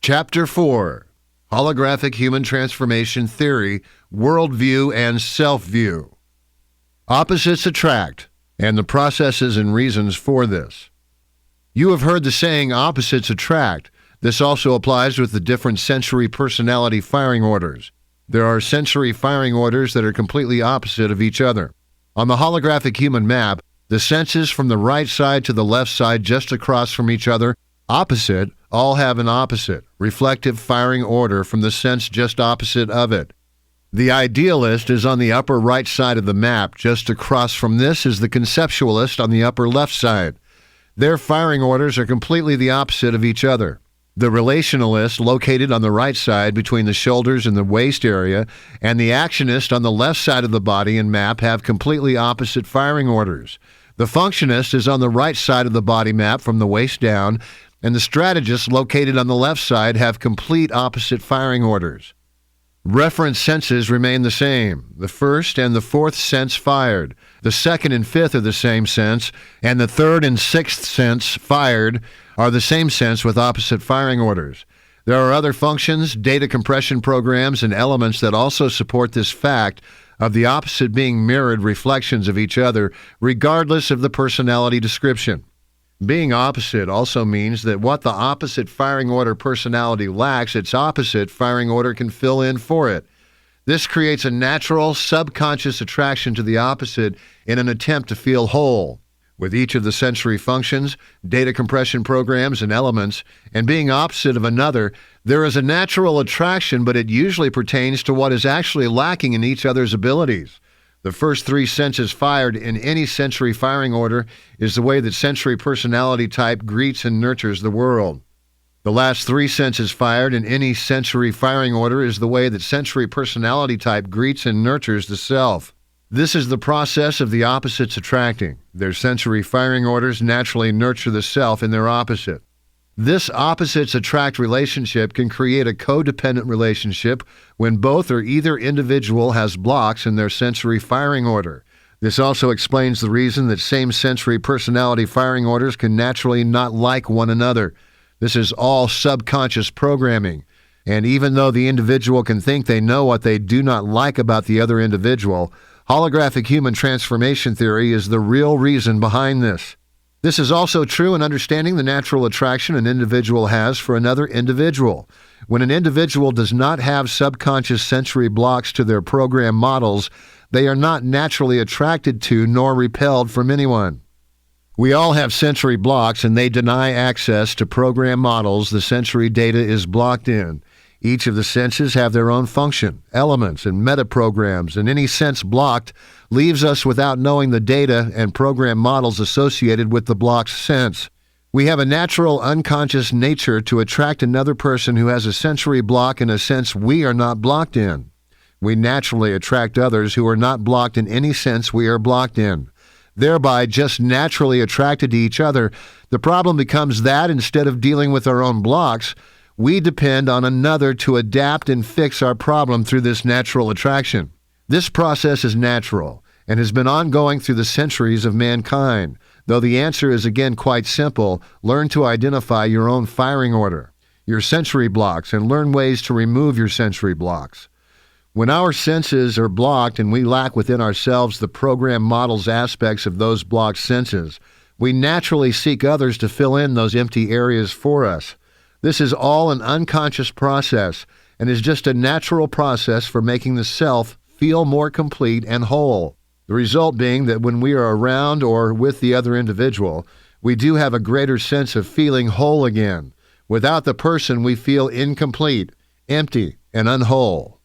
Chapter 4, Holographic Human Transformation Theory, Worldview and Self-View. Opposites attract, and the processes and reasons for this. You have heard the saying, opposites attract. This also applies with the different sensory personality firing orders. There are sensory firing orders that are completely opposite of each other. On the holographic human map, the senses from the right side to the left side just across from each other, opposite, all have an opposite, reflective firing order from the sense just opposite of it. The idealist is on the upper right side of the map. Just across from this is the conceptualist on the upper left side. Their firing orders are completely the opposite of each other. The relationalist, located on the right side between the shoulders and the waist area, and the actionist on the left side of the body and map have completely opposite firing orders. The functionist is on the right side of the body map from the waist down, and the strategists located on the left side have complete opposite firing orders. Reference senses remain the same. The first and the fourth sense fired. The second and fifth are the same sense, and the third and sixth sense fired are the same sense with opposite firing orders. There are other functions, data compression programs, and elements that also support this fact of the opposite being mirrored reflections of each other, regardless of the personality description. Being opposite also means that what the opposite firing order personality lacks, its opposite firing order can fill in for it. This creates a natural, subconscious attraction to the opposite in an attempt to feel whole. With each of the sensory functions, data compression programs, and elements, and being opposite of another, there is a natural attraction, but it usually pertains to what is actually lacking in each other's abilities. The first three senses fired in any sensory firing order is the way that sensory personality type greets and nurtures the world. The last three senses fired in any sensory firing order is the way that sensory personality type greets and nurtures the self. This is the process of the opposites attracting. Their sensory firing orders naturally nurture the self in their opposite. This opposites attract relationship can create a codependent relationship when both or either individual has blocks in their sensory firing order. This also explains the reason that same sensory personality firing orders can naturally not like one another. This is all subconscious programming. And even though the individual can think they know what they do not like about the other individual, holographic human transformation theory is the real reason behind this. This is also true in understanding the natural attraction an individual has for another individual. When an individual does not have subconscious sensory blocks to their program models, they are not naturally attracted to nor repelled from anyone. We all have sensory blocks, and they deny access to program models the sensory data is blocked in. Each of the senses have their own function, elements, and metaprograms, and any sense blocked leaves us without knowing the data and program models associated with the blocked sense. We have a natural unconscious nature to attract another person who has a sensory block in a sense we are not blocked in. We naturally attract others who are not blocked in any sense we are blocked in. Thereby, just naturally attracted to each other, the problem becomes that instead of dealing with our own blocks, we depend on another to adapt and fix our problem through this natural attraction. This process is natural and has been ongoing through the centuries of mankind. Though the answer is again quite simple, learn to identify your own firing order, your sensory blocks, and learn ways to remove your sensory blocks. When our senses are blocked and we lack within ourselves the program models aspects of those blocked senses, we naturally seek others to fill in those empty areas for us. This is all an unconscious process and is just a natural process for making the self feel more complete and whole. The result being that when we are around or with the other individual, we do have a greater sense of feeling whole again. Without the person, we feel incomplete, empty, and unwhole.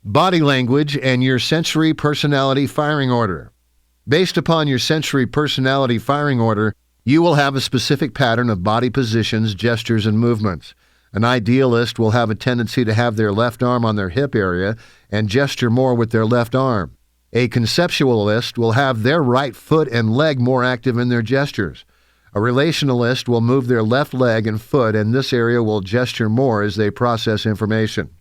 Body language and your sensory personality firing order. Based upon your sensory personality firing order, you will have a specific pattern of body positions, gestures, and movements. An idealist will have a tendency to have their left arm on their hip area and gesture more with their left arm. A conceptualist will have their right foot and leg more active in their gestures. A relationalist will move their left leg and foot, and this area will gesture more as they process information.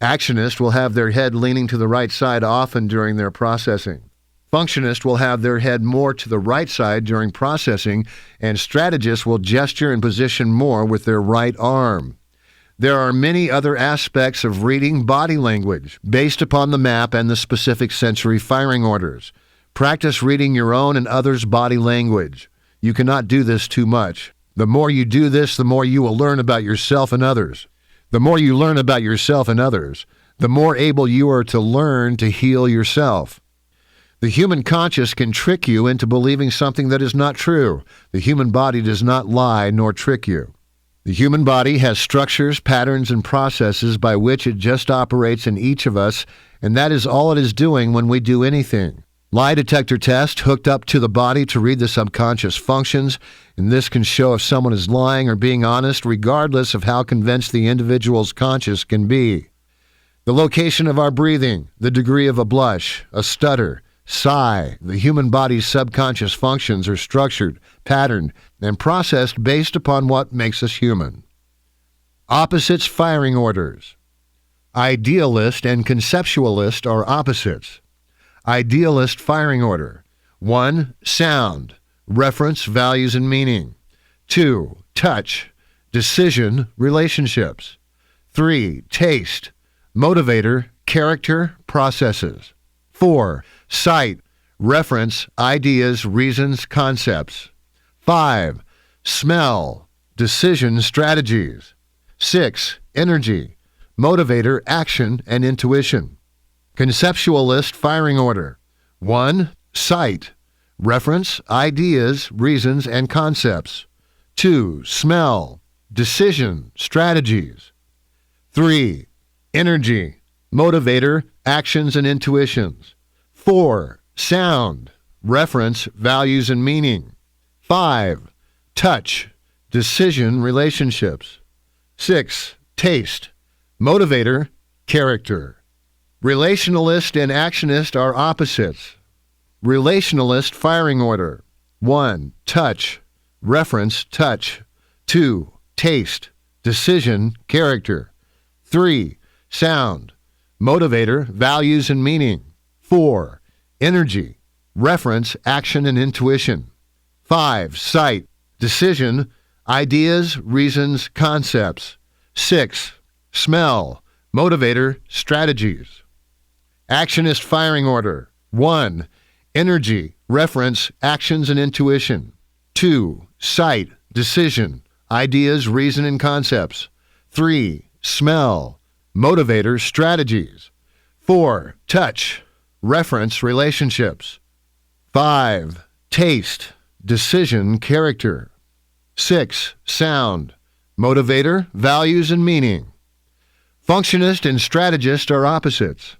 Actionist will have their head leaning to the right side often during their processing. Functionist will have their head more to the right side during processing, and strategists will gesture and position more with their right arm. There are many other aspects of reading body language based upon the map and the specific sensory firing orders. Practice reading your own and others' body language. You cannot do this too much. The more you do this, the more you will learn about yourself and others. The more you learn about yourself and others, the more able you are to learn to heal yourself. The human conscious can trick you into believing something that is not true. The human body does not lie nor trick you. The human body has structures, patterns, and processes by which it just operates in each of us, and that is all it is doing when we do anything. Lie detector test hooked up to the body to read the subconscious functions, and this can show if someone is lying or being honest regardless of how convinced the individual's conscious can be. The location of our breathing, the degree of a blush, a stutter, sigh, the human body's subconscious functions are structured, patterned, and processed based upon what makes us human. Opposites firing orders. Idealist and conceptualist are opposites. Idealist firing order. 1. Sound, reference, values, and meaning. 2. Touch, decision, relationships. 3. Taste, motivator, character, processes. 4. Sight, reference, ideas, reasons, concepts. 5. Smell, decision, strategies. 6. Energy, motivator, action, and intuition. Conceptualist firing order. 1. Sight, reference, ideas, reasons, and concepts. 2. Smell, decision, strategies. 3. Energy, motivator, actions, and intuitions. 4. Sound, reference, values, and meaning. 5. Touch, decision, relationships. 6. Taste, motivator, character. Relationalist and actionist are opposites. Relationalist firing order. 1. Touch, reference, touch. 2. Taste, decision, character. 3. Sound, motivator, values, and meaning. 4. Energy, reference, action, and intuition. 5. Sight, decision, ideas, reasons, concepts. 6. Smell, motivator, strategies. Actionist firing order. 1. Energy, reference, actions, and intuition. 2. Sight, decision, ideas, reason, and concepts. 3. Smell, motivator, strategies. 4. Touch, reference, relationships. 5. Taste, decision, character. 6. Sound, motivator, values, and meaning. Functionist and strategist are opposites.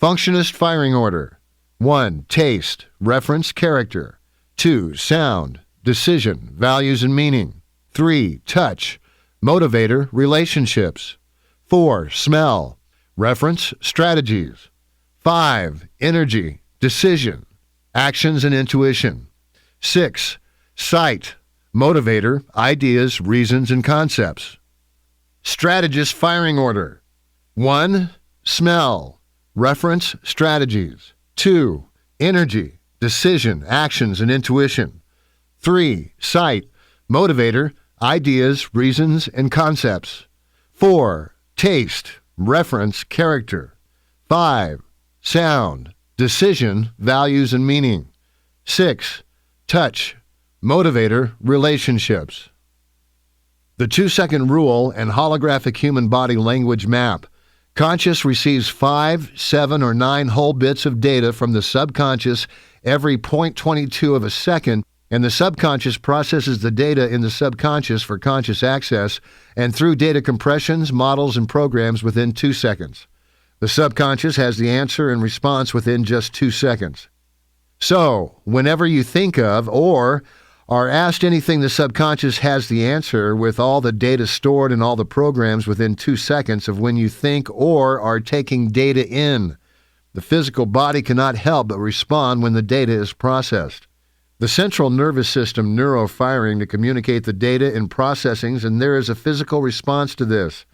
Functionist firing order. 1. Taste, reference, character. 2. Sound, decision, values, and meaning. 3. Touch, motivator, relationships. 4. Smell, reference, strategies. 5. Energy, decision, actions, and intuition. 6. Sight, motivator, ideas, reasons, and concepts. Strategist firing order. 1. Smell, reference, strategies. 2. Energy, decision, actions, and intuition. 3. Sight, motivator, ideas, reasons, and concepts. 4. Taste, reference, character. 5. Sound, decision, values, and meaning. 6. Touch, motivator, relationships. The 2-second rule and holographic human body language map. Conscious receives 5, 7, or 9 whole bits of data from the subconscious every 0.22 of a second, and the subconscious processes the data in the subconscious for conscious access and through data compressions, models, and programs within 2 seconds. The subconscious has the answer and response within just 2 seconds. So, whenever you think of or are asked anything, the subconscious has the answer with all the data stored and all the programs within 2 seconds of when you think or are taking data in. The physical body cannot help but respond when the data is processed. The central nervous system neurofiring to communicate the data in processings, and there is a physical response to this.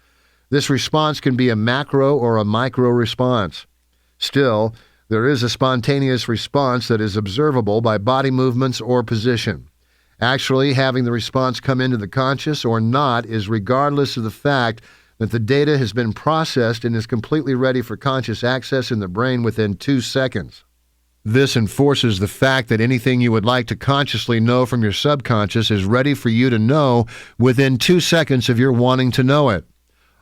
This response can be a macro or a micro response. Still, there is a spontaneous response that is observable by body movements or position. Actually, having the response come into the conscious or not is regardless of the fact that the data has been processed and is completely ready for conscious access in the brain within 2 seconds. This enforces the fact that anything you would like to consciously know from your subconscious is ready for you to know within 2 seconds of your wanting to know it.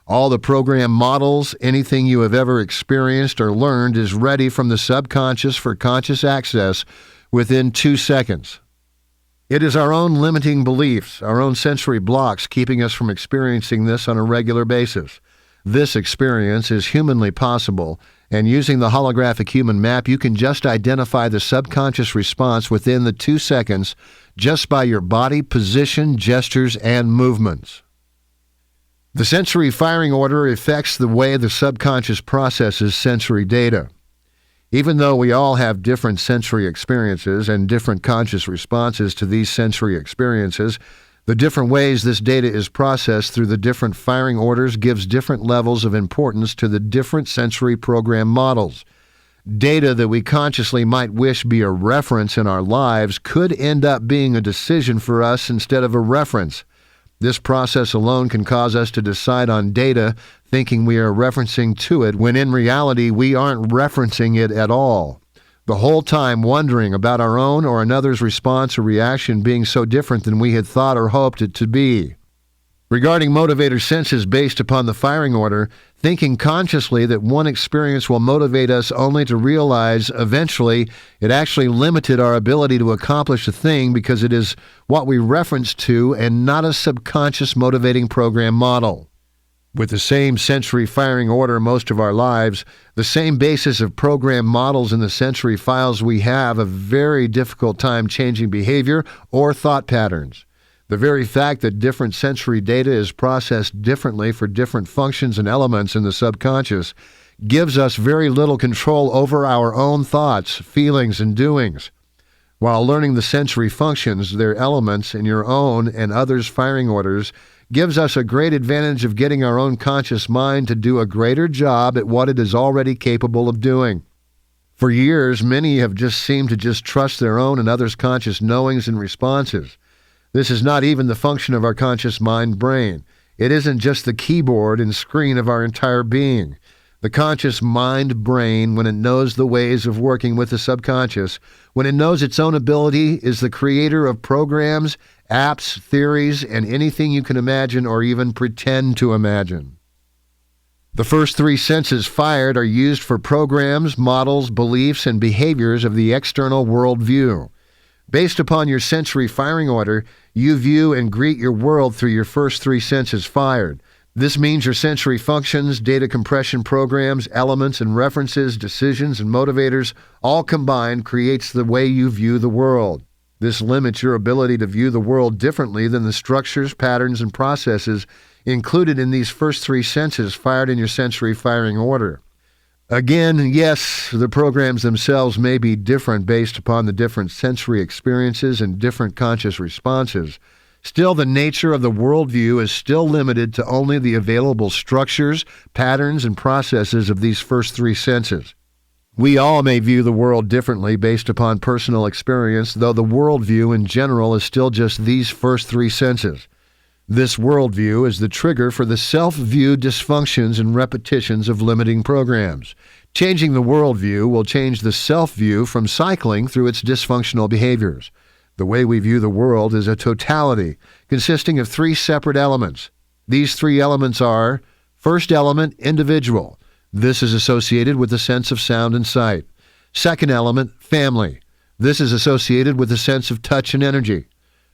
All the program models, anything you have ever experienced or learned is ready from the subconscious for conscious access within 2 seconds. It is our own limiting beliefs, our own sensory blocks keeping us from experiencing this on a regular basis. This experience is humanly possible, and using the holographic human map, you can just identify the subconscious response within the 2 seconds just by your body position, gestures, and movements. The sensory firing order affects the way the subconscious processes sensory data. Even though we all have different sensory experiences and different conscious responses to these sensory experiences, the different ways this data is processed through the different firing orders gives different levels of importance to the different sensory program models. Data that we consciously might wish be a reference in our lives could end up being a decision for us instead of a reference. This process alone can cause us to decide on data thinking we are referencing to it when in reality we aren't referencing it at all. The whole time wondering about our own or another's response or reaction being so different than we had thought or hoped it to be. Regarding motivator senses based upon the firing order, thinking consciously that one experience will motivate us only to realize eventually it actually limited our ability to accomplish a thing because it is what we reference to and not a subconscious motivating program model. With the same sensory firing order most of our lives, the same basis of program models in the sensory files, we have a very difficult time changing behavior or thought patterns. The very fact that different sensory data is processed differently for different functions and elements in the subconscious gives us very little control over our own thoughts, feelings, and doings. While learning the sensory functions, their elements in your own and others' firing orders gives us a great advantage of getting our own conscious mind to do a greater job at what it is already capable of doing. For years, many have just seemed to just trust their own and others' conscious knowings and responses. This is not even the function of our conscious mind-brain. It isn't just the keyboard and screen of our entire being. The conscious mind-brain, when it knows the ways of working with the subconscious, when it knows its own ability, is the creator of programs, apps, theories, and anything you can imagine or even pretend to imagine. The first 3 senses fired are used for programs, models, beliefs, and behaviors of the external worldview. Based upon your sensory firing order, you view and greet your world through your first 3 senses fired. This means your sensory functions, data compression programs, elements and references, decisions and motivators, all combined creates the way you view the world. This limits your ability to view the world differently than the structures, patterns, and processes included in these first 3 senses fired in your sensory firing order. Again, yes, the programs themselves may be different based upon the different sensory experiences and different conscious responses. Still, the nature of the worldview is still limited to only the available structures, patterns, and processes of these first 3 senses. We all may view the world differently based upon personal experience, though the worldview in general is still just these first 3 senses. This worldview is the trigger for the self-view dysfunctions and repetitions of limiting programs. Changing the worldview will change the self-view from cycling through its dysfunctional behaviors. The way we view the world is a totality consisting of 3 separate elements. These 3 elements are: first element, individual. This is associated with the sense of sound and sight. Second element, family. This is associated with the sense of touch and energy.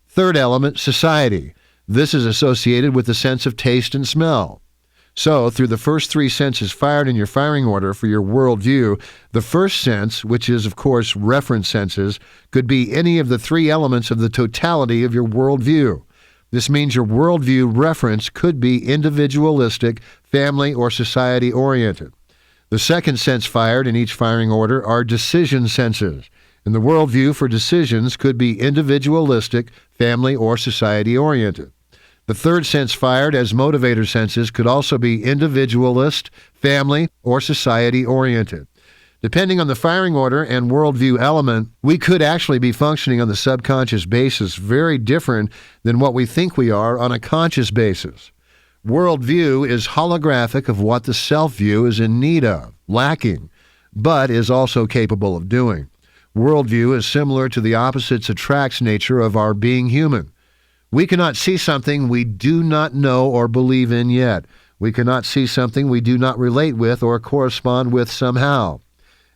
Third element, society. This is associated with the sense of taste and smell. So, through the first 3 senses fired in your firing order for your worldview, the first sense, which is, of course, reference senses, could be any of the 3 elements of the totality of your worldview. This means your worldview reference could be individualistic, family, or society-oriented. The second sense fired in each firing order are decision senses. And the worldview for decisions could be individualistic, family, or society-oriented. The third sense fired as motivator senses could also be individualist, family, or society-oriented. Depending on the firing order and worldview element, we could actually be functioning on the subconscious basis very different than what we think we are on a conscious basis. Worldview is holographic of what the self-view is in need of, lacking, but is also capable of doing. Worldview is similar to the opposites attracts nature of our being human. We cannot see something we do not know or believe in yet. We cannot see something we do not relate with or correspond with somehow.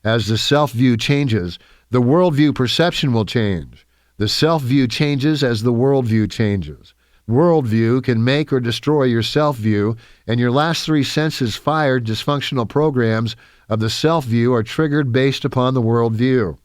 As the self-view changes, the worldview perception will change. The self-view changes as the worldview changes. Worldview can make or destroy your self-view, and your last three senses fired dysfunctional programs of the self-view are triggered based upon the worldview.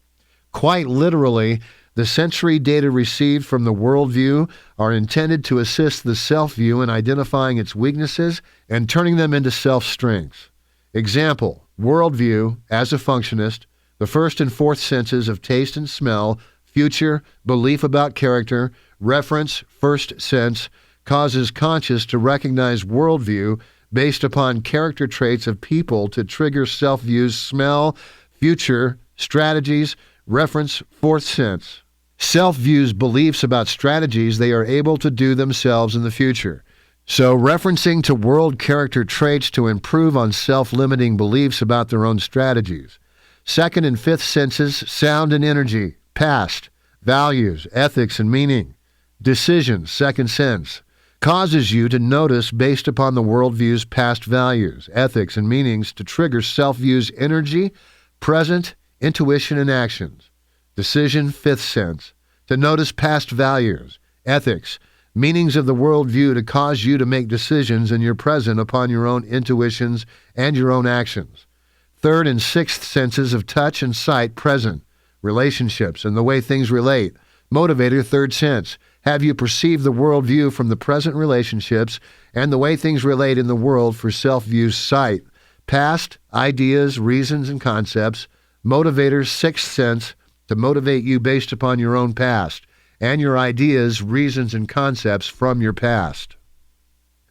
Quite literally, the sensory data received from the worldview are intended to assist the self-view in identifying its weaknesses and turning them into self-strengths. Example, worldview, as a functionist, the first and fourth senses of taste and smell, future, belief about character, reference, first sense, causes conscious to recognize worldview based upon character traits of people to trigger self-views smell, future, strategies, reference, fourth sense. Self-views beliefs about strategies they are able to do themselves in the future. So referencing to world character traits to improve on self-limiting beliefs about their own strategies. Second and fifth senses, sound and energy, past, values, ethics and meaning. Decisions, second sense, causes you to notice based upon the worldview's past values, ethics, and meanings to trigger self-view's energy, present, intuition, and actions. Decision, fifth sense, to notice past values, ethics, meanings of the worldview to cause you to make decisions in your present upon your own intuitions and your own actions. Third and sixth senses of touch and sight, present, relationships, and the way things relate. Motivator, third sense, have you perceive the worldview from the present relationships and the way things relate in the world for self-view's sight. Past, ideas, reasons, and concepts. Motivator, sixth sense, to motivate you based upon your own past and your ideas, reasons, and concepts from your past.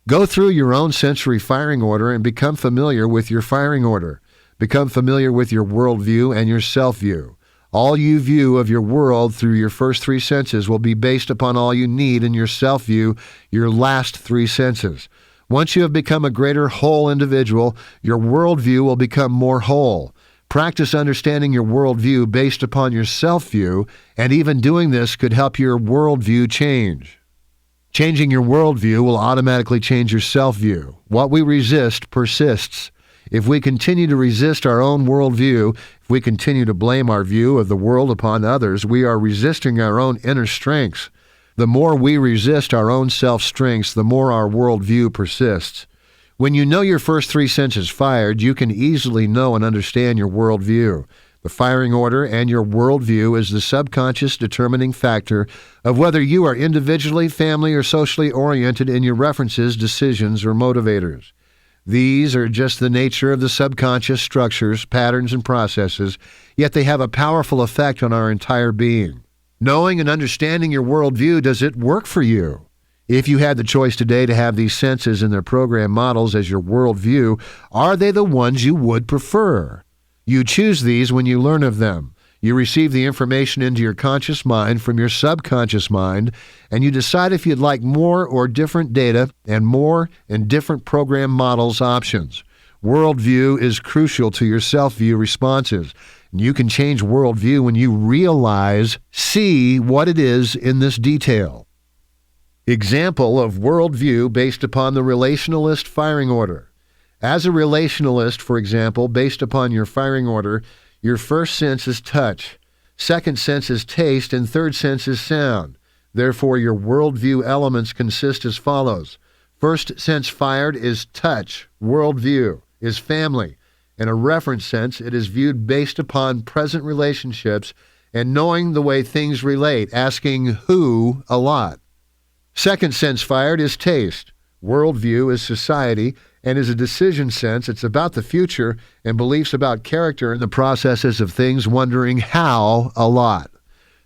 Go through your own sensory firing order and become familiar with your firing order. Become familiar with your worldview and your self-view. All you view of your world through your first three senses will be based upon all you need in your self-view, your last three senses. Once you have become a greater whole individual, your worldview will become more whole. Practice understanding your worldview based upon your self-view, and even doing this could help your worldview change. Changing your worldview will automatically change your self-view. What we resist persists. If we continue to resist our own worldview, if we continue to blame our view of the world upon others, we are resisting our own inner strengths. The more we resist our own self-strengths, the more our worldview persists. When you know your first three senses fired, you can easily know and understand your worldview. The firing order and your worldview is the subconscious determining factor of whether you are individually, family, or socially oriented in your references, decisions, or motivators. These are just the nature of the subconscious structures, patterns, and processes, yet they have a powerful effect on our entire being. Knowing and understanding your worldview, does it work for you? If you had the choice today to have these senses and their program models as your worldview, are they the ones you would prefer? You choose these when you learn of them. You receive the information into your conscious mind from your subconscious mind, and you decide if you'd like more or different data and more and different program models options. Worldview is crucial to your self-view responses. You can change worldview when you realize, see what it is in this detail. Example of worldview based upon the relationalist firing order. As a relationalist, for example, based upon your firing order, your first sense is touch, second sense is taste, and third sense is sound. Therefore, your worldview elements consist as follows. First sense fired is touch. Worldview is family. In a reference sense, it is viewed based upon present relationships and knowing the way things relate, asking who a lot. Second sense fired is taste. Worldview is society, and is a decision sense. It's about the future and beliefs about character and the processes of things, wondering how a lot.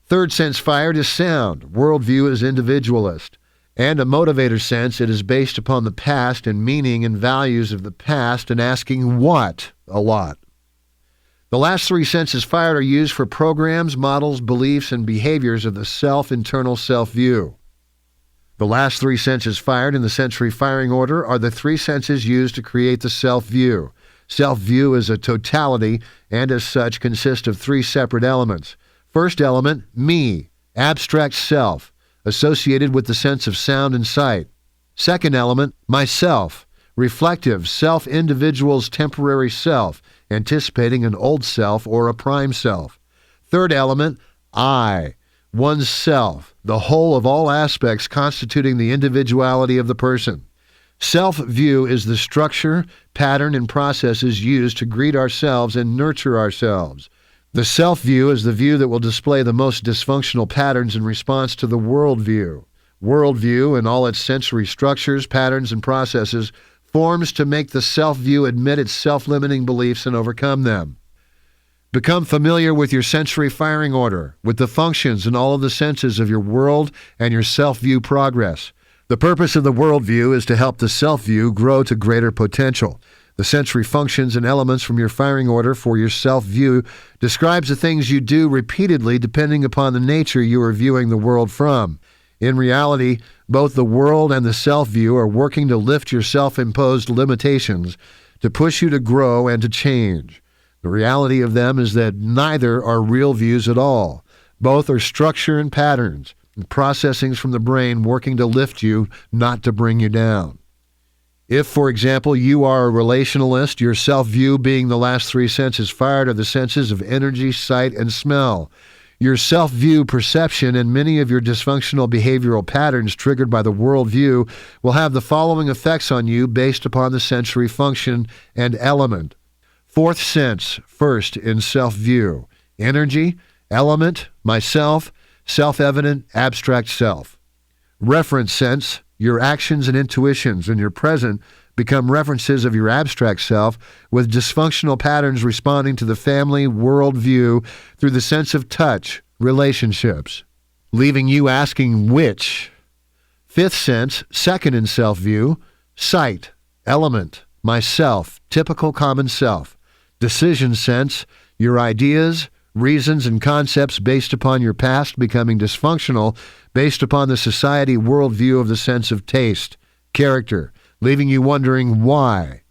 Third sense fired is sound. Worldview is individualist. And a motivator sense, it is based upon the past and meaning and values of the past and asking what a lot. The last three senses fired are used for programs, models, beliefs, and behaviors of the internal self-view. The last three senses fired in the sensory firing order are the three senses used to create the self-view. Self-view is a totality and as such consists of three separate elements. First element, me, abstract self, associated with the sense of sound and sight. Second element, myself, reflective, self-individual's temporary self, anticipating an old self or a prime self. Third element, I, one's self, the whole of all aspects constituting the individuality of the person. Self-view is the structure, pattern, and processes used to greet ourselves and nurture ourselves. The self-view is the view that will display the most dysfunctional patterns in response to the worldview. Worldview, and all its sensory structures, patterns, and processes, forms to make the self-view admit its self-limiting beliefs and overcome them. Become familiar with your sensory firing order, with the functions and all of the senses of your world and your self-view progress. The purpose of the worldview is to help the self-view grow to greater potential. The sensory functions and elements from your firing order for your self-view describes the things you do repeatedly depending upon the nature you are viewing the world from. In reality, both the world and the self-view are working to lift your self-imposed limitations, to push you to grow and to change. The reality of them is that neither are real views at all. Both are structure and patterns, and processings from the brain working to lift you, not to bring you down. If, for example, you are a relationalist, your self-view being the last three senses fired are the senses of energy, sight, and smell. Your self-view perception and many of your dysfunctional behavioral patterns triggered by the worldview will have the following effects on you based upon the sensory function and element. Fourth sense, first in self-view. Energy, element, myself, self-evident, abstract self. Reference sense, your actions and intuitions in your present become references of your abstract self with dysfunctional patterns responding to the family worldview through the sense of touch, relationships, leaving you asking which. Fifth sense, second in self-view, sight, element, myself, typical common self. Decision sense, your ideas, reasons, and concepts based upon your past becoming dysfunctional based upon the society worldview of the sense of taste, character, leaving you wondering why.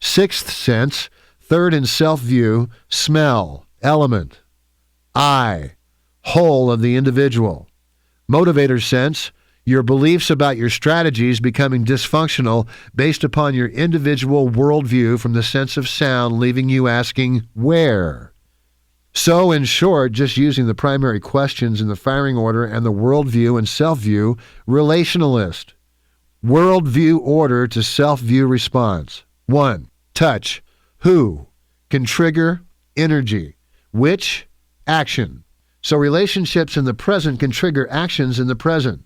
Sixth sense, third in self-view, smell, element, I, whole of the individual. Motivator sense, your beliefs about your strategies becoming dysfunctional based upon your individual worldview from the sense of sound, leaving you asking where. So, in short, just using the primary questions in the firing order and the worldview and self-view, relationalist. Worldview order to self-view response. 1. Touch. Who? Can trigger. Energy. Which? Action. So relationships in the present can trigger actions in the present.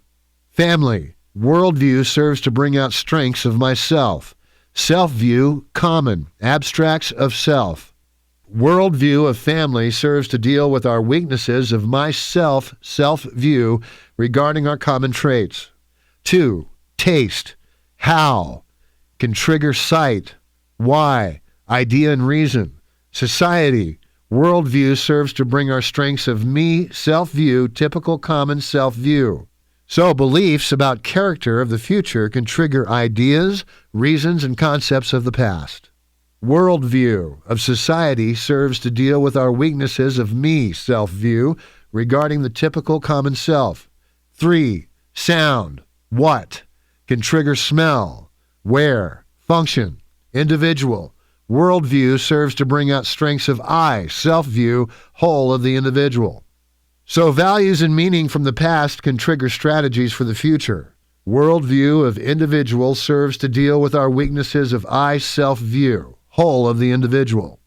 Family. Worldview serves to bring out strengths of myself. Self-view, common, abstracts of self. Worldview of family serves to deal with our weaknesses of myself, self-view regarding our common traits. 2. Taste, how, can trigger sight, why, idea and reason. Society, worldview serves to bring our strengths of me, self-view, typical common self-view. So beliefs about character of the future can trigger ideas, reasons, and concepts of the past. Worldview of society serves to deal with our weaknesses of me, self-view, regarding the typical common self. 3. Sound, what, can trigger smell, where, function, individual. Worldview serves to bring out strengths of I, self-view, whole of the individual. So values and meaning from the past can trigger strategies for the future. Worldview of individual serves to deal with our weaknesses of I, self-view, whole of the individual.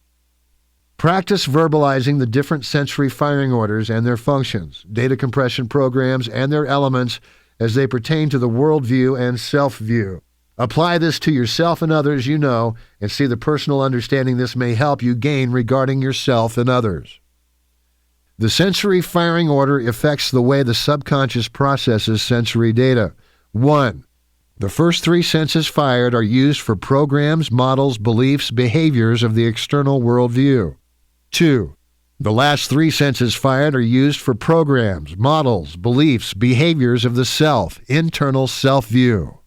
Practice verbalizing the different sensory firing orders and their functions, data compression programs, and their elements as they pertain to the worldview and self-view. Apply this to yourself and others you know, and see the personal understanding this may help you gain regarding yourself and others. The sensory firing order affects the way the subconscious processes sensory data. 1. The first three senses fired are used for programs, models, beliefs, behaviors of the external worldview. 2. The last three senses fired are used for programs, models, beliefs, behaviors of the self, internal self-view.